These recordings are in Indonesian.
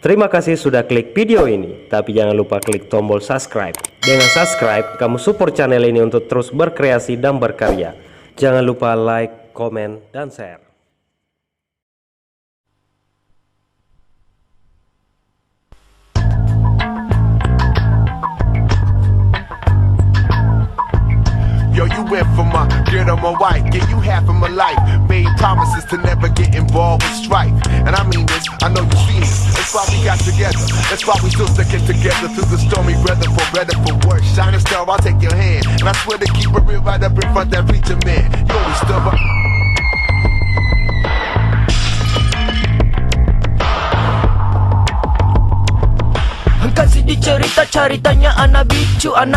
Terima kasih sudah klik video ini, tapi jangan lupa klik tombol subscribe. Dengan subscribe, kamu support channel ini untuk terus berkreasi dan berkarya. Jangan lupa like, komen, dan share. Yo, you went for my girl on my wife, give you half of my life. Made promises to never get involved with strife. And I mean this, I know you seen it. That's why we got together. That's why we still sticking together through the stormy weather, for better, for worse. Shining star, I'll take your hand. And I swear to keep it real right up in front of that preacher man. You always stubborn. Kasih dicerita-ceritanya anak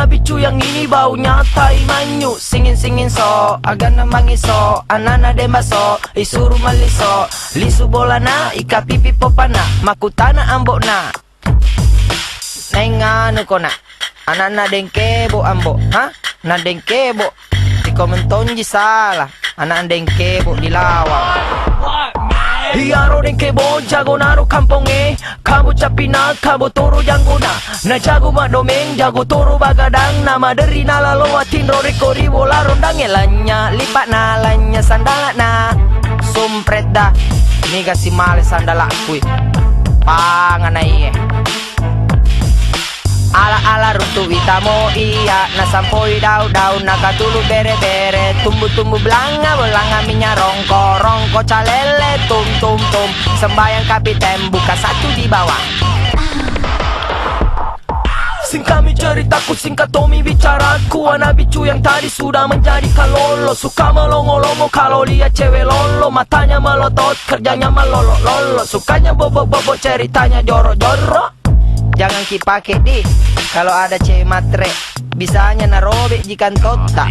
bicu yang ini baunya tai manyu. Singin so, agak namangi so, anana demba so, isuru maliso, lisu bolana, ika pipi popana, makutana ambokna. Nenganu kona, anana dengkebo ambo, ha? Na dengkebo, di komentonji salah, anak dengkebo dilawang. Hiaro dengkebo jago naro kamponge, kamu capina kabo toro janggona. Na jago madomeng jago toro bagadang, nama dari nalalo atinro rekori bola rondang elanya lipat nalanya sandala na sumpret dah. Ni kasih male sandala kui pangan iye. Ala runtu itamo iya, nasampoi daun nakatulu bere tumbuh belanga minyak rongko calele tum sembayang kapiten buka satu di bawah. Singkami ceritaku, singkat Tommy bicaraku. Anak bicu yang tadi sudah menjadi kalolo. Suka melongo-longo kalau lihat cewek lolo. Matanya melotot, kerjanya melolo-lolo. Sukanya bobo-bobo, ceritanya joro-joro. Jangan kipake di kalau ada cewek matre, bisanya narobek jika tota.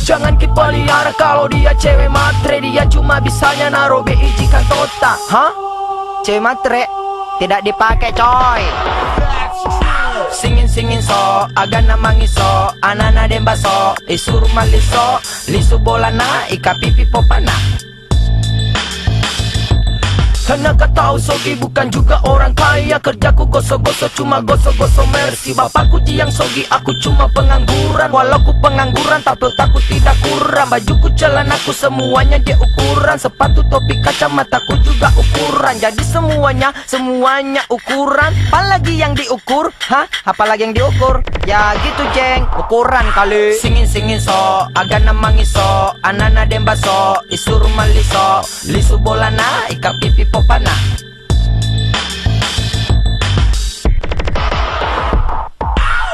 Jangan kipelihara kalau dia cewek matre, dia cuma bisanya narobek jika tota. Hah? Cewek matre tidak dipakai coy. Singin so, agak namangi so, anana demba so, isuru maliso, lisu bolana, ika pipi popana. Karena kau tahu Sogi bukan juga orang kaya. Kerjaku gosok-gosok cuma gosok-gosok mercy. Bapakku yang Sogi, aku cuma pengangguran. Walau ku pengangguran tapi otakku tidak kurang. Bajuku celanaku semuanya dia ukuran. Sepatu topi kacamataku juga ukuran. Jadi semuanya ukuran. Apalagi yang diukur? Hah? Apalagi yang diukur? Ya gitu jeng, ukuran kali. Singin so, agak namangi so, anana demba so, isuru maliso, lisu bolana, ika pipi popana.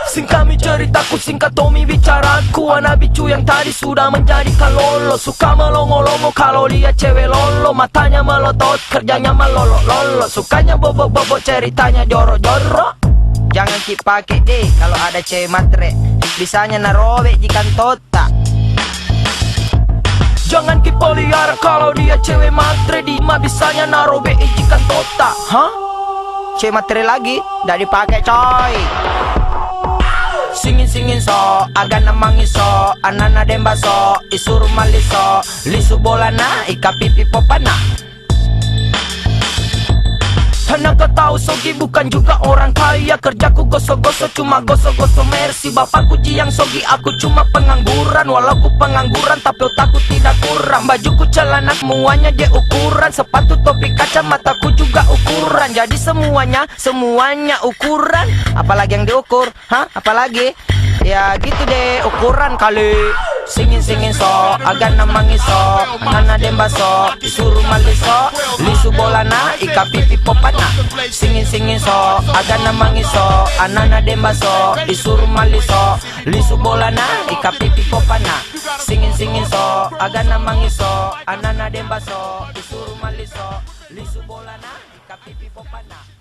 Singkami ceritaku, singkat Tommy bicaraku. Anak bicu yang tadi sudah menjadi kalolo. Suka melongo-longo kalau lihat cewek lolo. Matanya melotot, kerjanya melolo-lolo. Sukanya bobo-bobo, ceritanya joro-joro. Jangan kipake deh kalau ada cewek matre, bisanya narobek jika tota. Jangan kipelihara kalau dia cewek matre, di mah bisanya narobek jika tota. Hah? Cewek matre lagi, dah dipakai coy. Singin so, agak namangi so, anana demba so, isuru maliso, lisu bolana, ika pipi popana. Karena kau tahu Sogi bukan juga orang kaya. Kerjaku gosok-gosok cuma gosok-gosok mercy. Bapakku yang Sogi, aku cuma pengangguran. Walau ku pengangguran tapi otakku tidak kurang. Bajuku celana semuanya dia ukuran. Sepatu topi kacamataku juga ukuran. Jadi semuanya ukuran. Apalagi yang diukur? Hah? Apalagi? Ya gitu deh, ukuran kali. Singin so, agak namangi so, anana demba so, isuru maliso, lisu bolana, ika pipi popana. Singin so, agak namangi so, anana demba so, isuru maliso, lisu bolana, ika pipi popana. Singin so, agak namangi so, anana demba so, isuru maliso, lisu bolana, ika pipi popana.